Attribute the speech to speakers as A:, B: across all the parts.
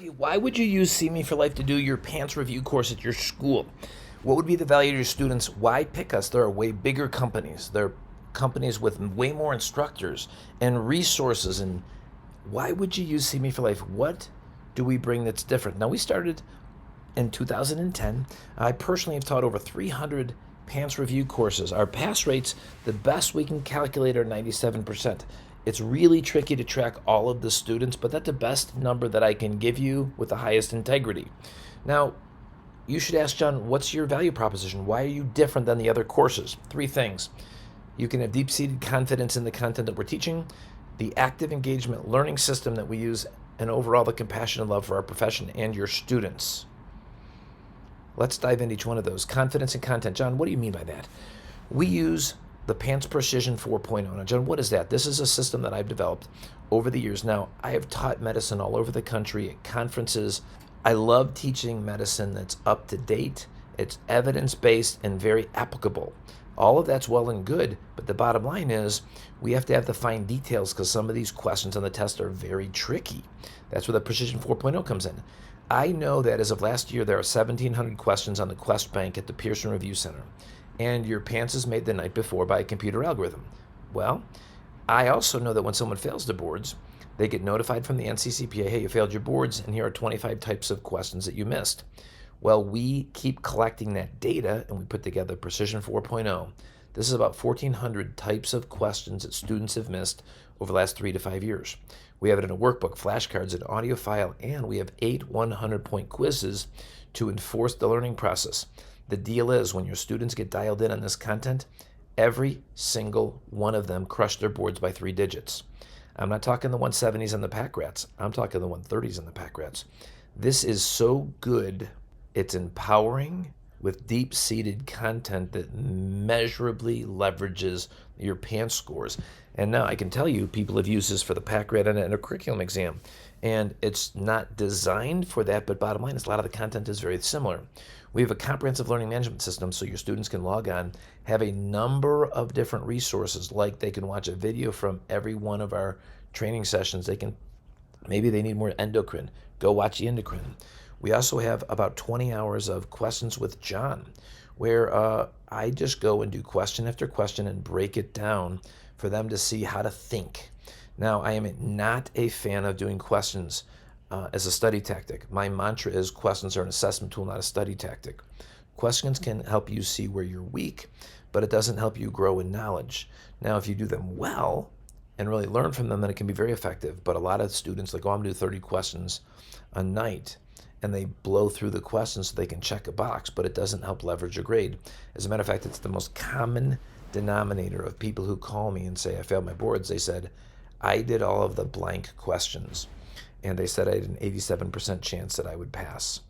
A: Okay, why would you use CME4Life to do your PANCE review course at your school? What would be the value to your students? Why pick us? There are way bigger companies. There are companies with way more instructors and resources. And why wowould you use CME4Life? What do we bring that's different? Now, we started in 2010. I personally have taught over 300 PANCE review courses. Our pass rates, the best we can calculate, are 97%. It's really tricky to track all of the students, but that's the best number that I can give you with the highest integrity. Now, you should ask, John, what's your value proposition? Why are you different than the other courses? Three things. You can have deep-seated confidence in the content that we're teaching, the active engagement learning system that we use, and overall the compassion and love for our profession and your students. Let's dive into each one of those. Confidence and content. John, what do you mean by that? We use the PANCE Precision 4.0. Now, John, what is that? This is a system that I've developed over the years. Now, I have taught medicine all over the country at conferences. I love teaching medicine that's up to date, it's evidence-based, and very applicable. All of that's well and good, but the bottom line is we have to have the fine details because some of these questions on the test are very tricky. That's where the Precision 4.0 comes in. I know that as of last year, there are 1,700 questions on the Quest Bank at the Pearson Review Center, and your PANCE is made the night before by a computer algorithm. Well, I also know that when someone fails the boards, they get notified from the NCCPA, hey, you failed your boards, and here are 25 types of questions that you missed. Well, we keep collecting that data, and we put together Precision 4.0. This is about 1,400 types of questions that students have missed over the last 3 to 5 years. We have it in a workbook, flashcards, an audio file, and we have 8 100-point quizzes to enforce the learning process. The deal is when your students get dialed in on this content, every single one of them crushed their boards by 3 digits. I'm not talking the 170s and the pack rats. I'm talking the 130s and the pack rats. This is so good. It's empowering with deep-seated content that measurably leverages your PANCE scores. And now I can tell you people have used this for the pack rat and a curriculum exam. And it's not designed for that, but bottom line is a lot of the content is very similar. We have a comprehensive learning management system so your students can log on, have a number of different resources, like they can watch a video from every one of our training sessions. Maybe they need more endocrine, go watch the endocrine. We also have about 20 hours of questions with John, where I just go and do question after question and break it down for them to see how to think. Now, I am not a fan of doing questions as a study tactic. My mantra is questions are an assessment tool, not a study tactic. Questions can help you see where you're weak, but it doesn't help you grow in knowledge. Now, if you do them well and really learn from them, then it can be very effective. But a lot of students, like, oh, I'm going to do 30 questions a night, and they blow through the questions so they can check a box, but it doesn't help leverage a grade. As a matter of fact, it's the most common denominator of people who call me and say, I failed my boards. They said, I did all of the blank questions, and they said I had an 87% chance that I would pass.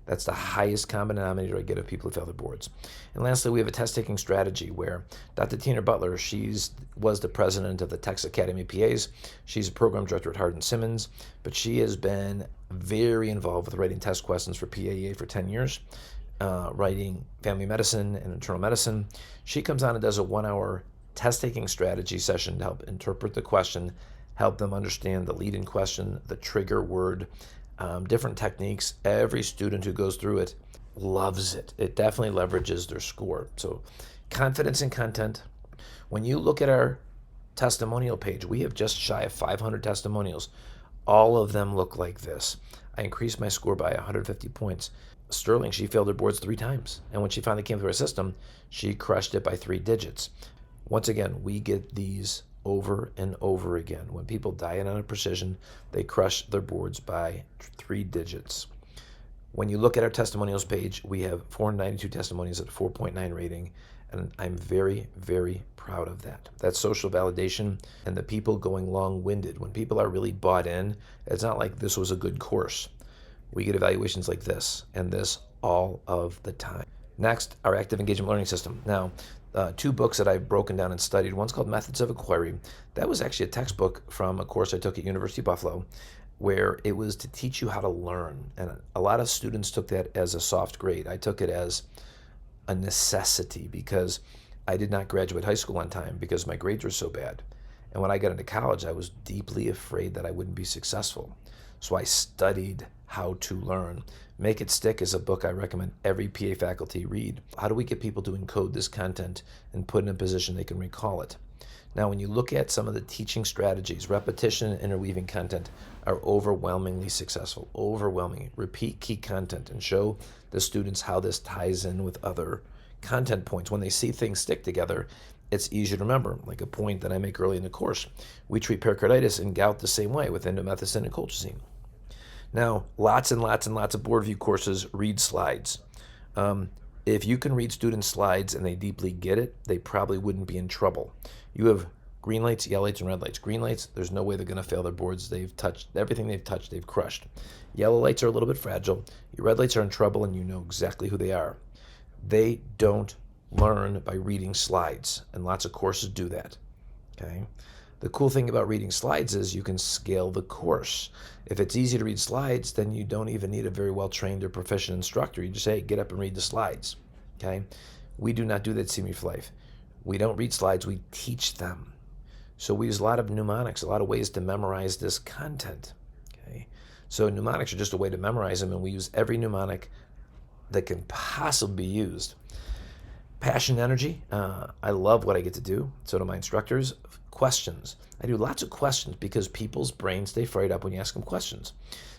A: That's the highest common denominator I get of people who fail their boards. And lastly, we have a test-taking strategy where Dr. Tina Butler, was the president of the Texas Academy of PAs. She's a program director at Hardin-Simmons, but she has been very involved with writing test questions for PAEA for 10 years, writing family medicine and internal medicine. She comes on and does a 1-hour test-taking strategy session to help interpret the question, help them understand the lead-in question, the trigger word, different techniques. Every student who goes through it loves it. It definitely leverages their score. So confidence in content. When you look at our testimonial page, we have just shy of 500 testimonials. All of them look like this. I increased my score by 150 points. Sterling, she failed her boards 3 times. And when she finally came through our system, she crushed it by 3 digits. Once again, we get these over and over again. When people die in on a precision, they crush their boards by 3 digits. When you look at our testimonials page, we have 492 testimonials at a 4.9 rating, and I'm very, very proud of that. That's social validation and the people going long-winded. When people are really bought in, it's not like this was a good course. We get evaluations like this and this all of the time. Next, our active engagement learning system. Now, 2 books that I've broken down and studied. One's called Methods of Inquiry. That was actually a textbook from a course I took at University of Buffalo, where it was to teach you how to learn. And a lot of students took that as a soft grade. I took it as a necessity because I did not graduate high school on time because my grades were so bad. And when I got into college, I was deeply afraid that I wouldn't be successful. So I studied How to Learn. Make It Stick is a book I recommend every PA faculty read. How do we get people to encode this content and put in a position they can recall it? Now, when you look at some of the teaching strategies, repetition and interweaving content are overwhelmingly successful. Overwhelming. Repeat key content and show the students how this ties in with other content points. When they see things stick together, it's easy to remember. Like a point that I make early in the course. We treat pericarditis and gout the same way with indomethacin and colchicine. Now, lots and lots and lots of board review courses read slides. If you can read students' slides and they deeply get it, they probably wouldn't be in trouble. You have green lights, yellow lights, and red lights. Green lights, there's no way they're going to fail their boards. They've touched everything they've touched, they've crushed. Yellow lights are a little bit fragile. Your red lights are in trouble, and you know exactly who they are. They don't learn by reading slides, and lots of courses do that. Okay. The cool thing about reading slides is you can scale the course. If it's easy to read slides, then you don't even need a very well-trained or proficient instructor. You just say, hey, get up and read the slides. Okay? We do not do that at CME4Life. We don't read slides, we teach them. So we use a lot of mnemonics, a lot of ways to memorize this content. Okay? So mnemonics are just a way to memorize them, and we use every mnemonic that can possibly be used. Passion, energy. I love what I get to do. So do my instructors. Questions. I do lots of questions because people's brains stay fried up when you ask them questions.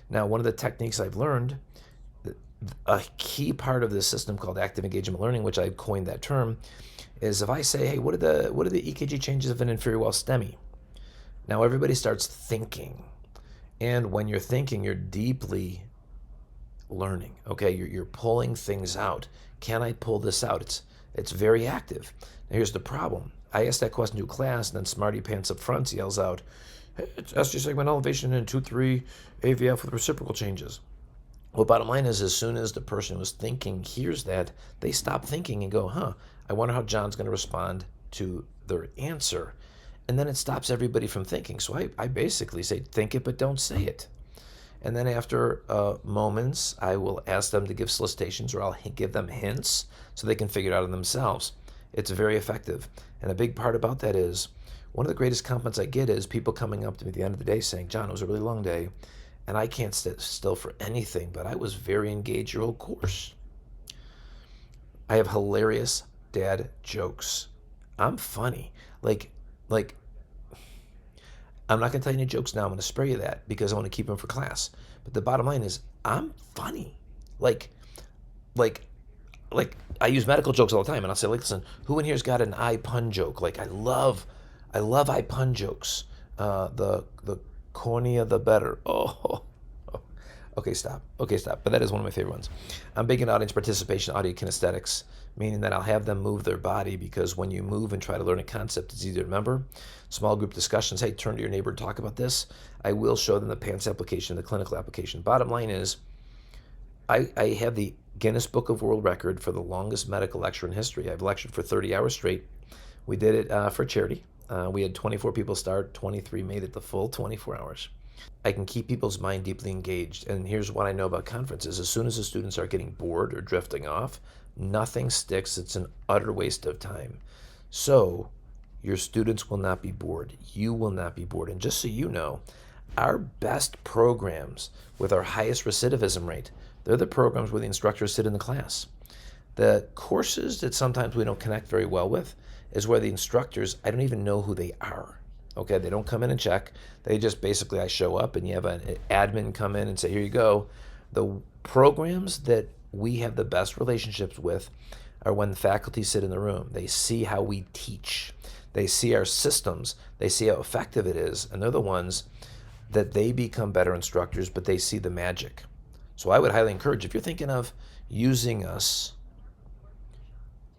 A: Now, one of the techniques I've learned, a key part of this system called active engagement learning, which I've coined that term, is if I say, hey, what are the EKG changes of an inferior wall STEMI? Now everybody starts thinking. And when you're thinking, you're deeply learning. Okay, you're pulling things out. Can I pull this out? It's very active. Now here's the problem. I asked that question to a class, and then Smarty Pants up front yells out, hey, it's SG segment elevation in 2-3 AVF with reciprocal changes. Well, bottom line is, as soon as the person who was thinking hears that, they stop thinking and go, I wonder how John's going to respond to their answer. And then it stops everybody from thinking. So I basically say, think it, but don't say it. And then after moments, I will ask them to give solicitations, or I'll give them hints so they can figure it out on themselves. It's very effective. And a big part about that is, one of the greatest compliments I get is people coming up to me at the end of the day saying, John, it was a really long day, and I can't sit still for anything, but I was very engaged your whole course. I have hilarious dad jokes. I'm funny. Like, I'm not going to tell you any jokes now. I'm going to spare you that because I want to keep them for class. But the bottom line is, I'm funny. Like I use medical jokes all the time, and I'll say, listen, who in here's got an eye pun joke? Like I love eye pun jokes. The cornea, the better. Oh. Okay, stop. But that is one of my favorite ones. I'm big in audience participation, audio kinesthetics, meaning that I'll have them move their body, because when you move and try to learn a concept, it's easy to remember. Small group discussions. Hey, turn to your neighbor and talk about this. I will show them the PANCE application, the clinical application. Bottom line is, I have the Guinness Book of World Record for the longest medical lecture in history. I've lectured for 30 hours straight. We did it for charity. We had 24 people start, 23 made it the full 24 hours. I can keep people's mind deeply engaged. And here's what I know about conferences. As soon as the students are getting bored or drifting off, nothing sticks. It's an utter waste of time. So your students will not be bored. You will not be bored. And just so you know, our best programs with our highest recidivism rate, they're the programs where the instructors sit in the class. The courses that sometimes we don't connect very well with is where the instructors, I don't even know who they are. Okay, they don't come in and check. They just basically, I show up and you have an admin come in and say, here you go. The programs that we have the best relationships with are when the faculty sit in the room. They see how we teach. They see our systems. They see how effective it is. And they're the ones that they become better instructors, but they see the magic. So I would highly encourage, if you're thinking of using us,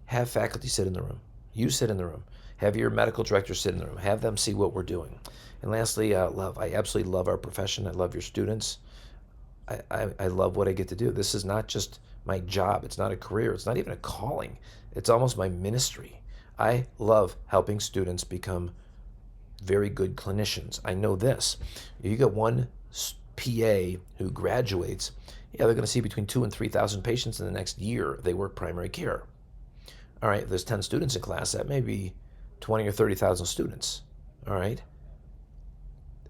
A: have faculty sit in the room. You sit in the room. Have your medical director sit in the room. Have them see what we're doing. And lastly, love. I absolutely love our profession. I love your students. I love what I get to do. This is not just my job. It's not a career. It's not even a calling. It's almost my ministry. I love helping students become very good clinicians. I know this. You get one PA who graduates, they're going to see between 2,000 and 3,000 patients in the next year if they work primary care. All right, if there's 10 students in class, that may be 20 or 30,000 students. All right.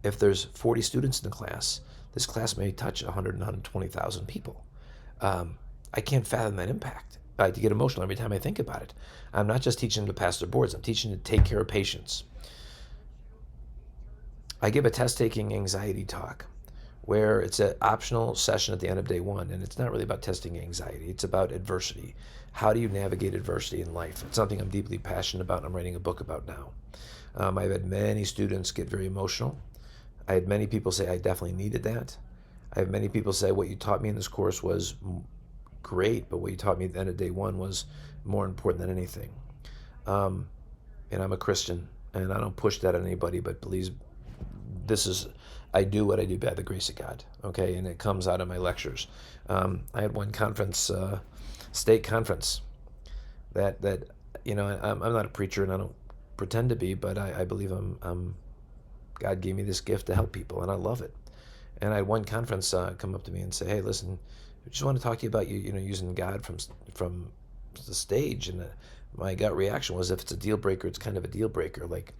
A: If there's 40 students in the class, This class may touch 100 and 120,000 people. I can't fathom that impact. I get emotional every time I think about it. I'm not just teaching them to pass their boards. I'm teaching them to take care of patients. I give a test-taking anxiety talk where it's an optional session at the end of day one, and it's not really about testing anxiety. It's about adversity. How do you navigate adversity in life? It's something I'm deeply passionate about, and I'm writing a book about now. I've had many students get very emotional. I had many people say I definitely needed that. I have many people say what you taught me in this course was great, but what you taught me at the end of day one was more important than anything. And I'm a Christian, and I don't push that on anybody, but please, I do what I do by the grace of God, okay? And it comes out of my lectures. I had one conference, state conference, that I'm not a preacher, and I don't pretend to be, but I believe God gave me this gift to help people, and I love it. And I had one conference come up to me and say, "Hey, listen, I just want to talk to you about using God from the stage." And my gut reaction was, if it's a deal breaker, it's kind of a deal breaker. Like,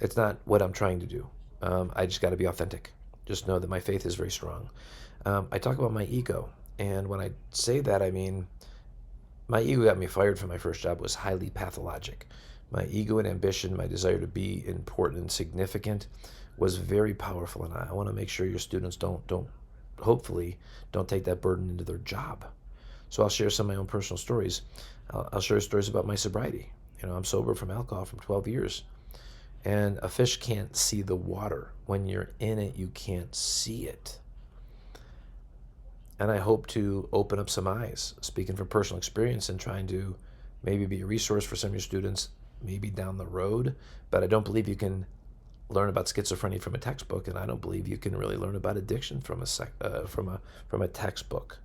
A: it's not what I'm trying to do. I just got to be authentic. Just know that my faith is very strong. I talk about my ego, and when I say that, I mean my ego got me fired from my first job. It was highly pathologic. My ego and ambition, my desire to be important and significant, was very powerful, and I want to make sure your students hopefully don't take that burden into their job. So I'll share some of my own personal stories. I'll share stories about my sobriety. I'm sober from alcohol from 12 years. And a fish can't see the water. When you're in it, you can't see it. And I hope to open up some eyes, speaking from personal experience and trying to maybe be a resource for some of your students, maybe down the road. But I don't believe you can learn about schizophrenia from a textbook, and I don't believe you can really learn about addiction from a textbook.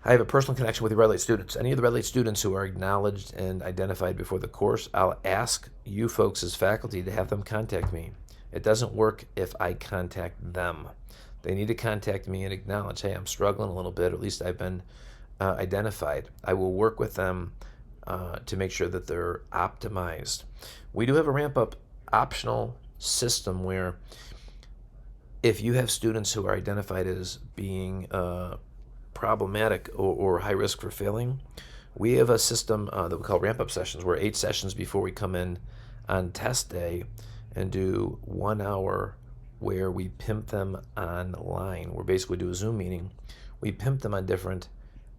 A: I have a personal connection with the Red Light students. Any of the Red Light students who are acknowledged and identified before the course, I'll ask you folks as faculty to have them contact me. It doesn't work if I contact them. They need to contact me and acknowledge, hey, I'm struggling a little bit, or at least I've been identified. I will work with them to make sure that they're optimized. We do have a ramp-up optional system where if you have students who are identified as being problematic or high risk for failing, we have a system that we call ramp-up sessions, where 8 sessions before we come in on test day and do 1 hour where we pimp them online. We're basically do a Zoom meeting. We pimp them on different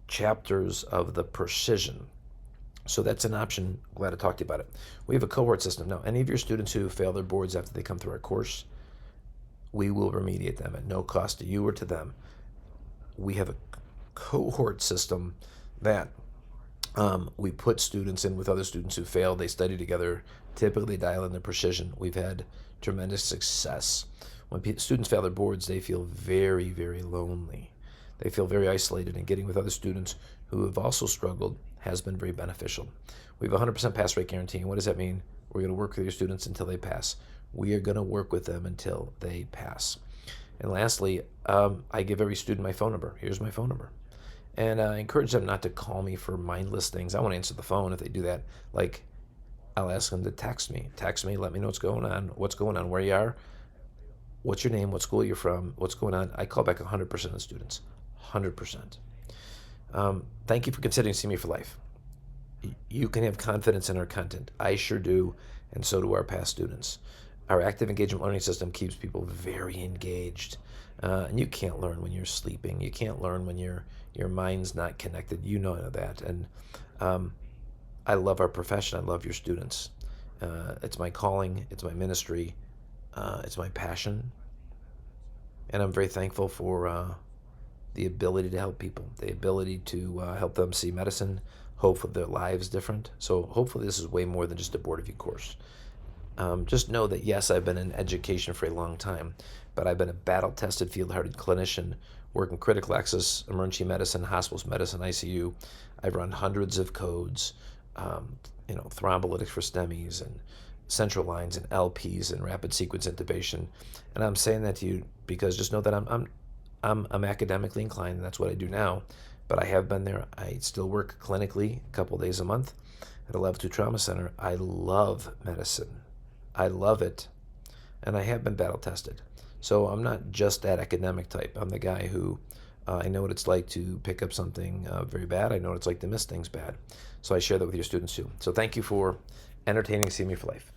A: chapters of the precision. So that's an option. Glad to talk to you about it. We have a cohort system. Now, any of your students who fail their boards after they come through our course, we will remediate them at no cost to you or to them. We have a cohort system that we put students in with other students who failed. They study together, typically dial in their precision. We've had tremendous success. When students fail their boards, they feel very, very lonely. They feel very isolated, and getting with other students who have also struggled has been very beneficial. We have a 100% pass rate guarantee. And what does that mean? We're going to work with your students until they pass. We are going to work with them until they pass. And lastly, I give every student my phone number. Here's my phone number. And I encourage them not to call me for mindless things. I won't answer the phone if they do that. Like, I'll ask them to text me. Text me, let me know what's going on, where you are, what's your name, what school you're from, what's going on. I call back 100% of the students. 100%. Thank you for considering CME4Life. You can have confidence in our content. I sure do, and so do our past students. Our active engagement learning system keeps people very engaged. And you can't learn when you're sleeping. You can't learn when your mind's not connected. You know that. And I love our profession. I love your students. It's my calling. It's my ministry. It's my passion. And I'm very thankful for the ability to help people, the ability to help them see medicine, hopefully their lives different. So hopefully this is way more than just a board review course. Just know that, yes, I've been in education for a long time, but I've been a battle-tested, field-hardened clinician working critical access, emergency medicine, hospice medicine, ICU. I've run hundreds of codes, thrombolytics for STEMIs and central lines and LPs and rapid sequence intubation. And I'm saying that to you because just know that I'm academically inclined, and that's what I do now. But I have been there. I still work clinically a couple days a month at a level 2 trauma center. I love medicine. I love it. And I have been battle tested. So I'm not just that academic type. I'm the guy who I know what it's like to pick up something very bad. I know what it's like to miss things bad. So I share that with your students too. So thank you for entertaining CME for Life.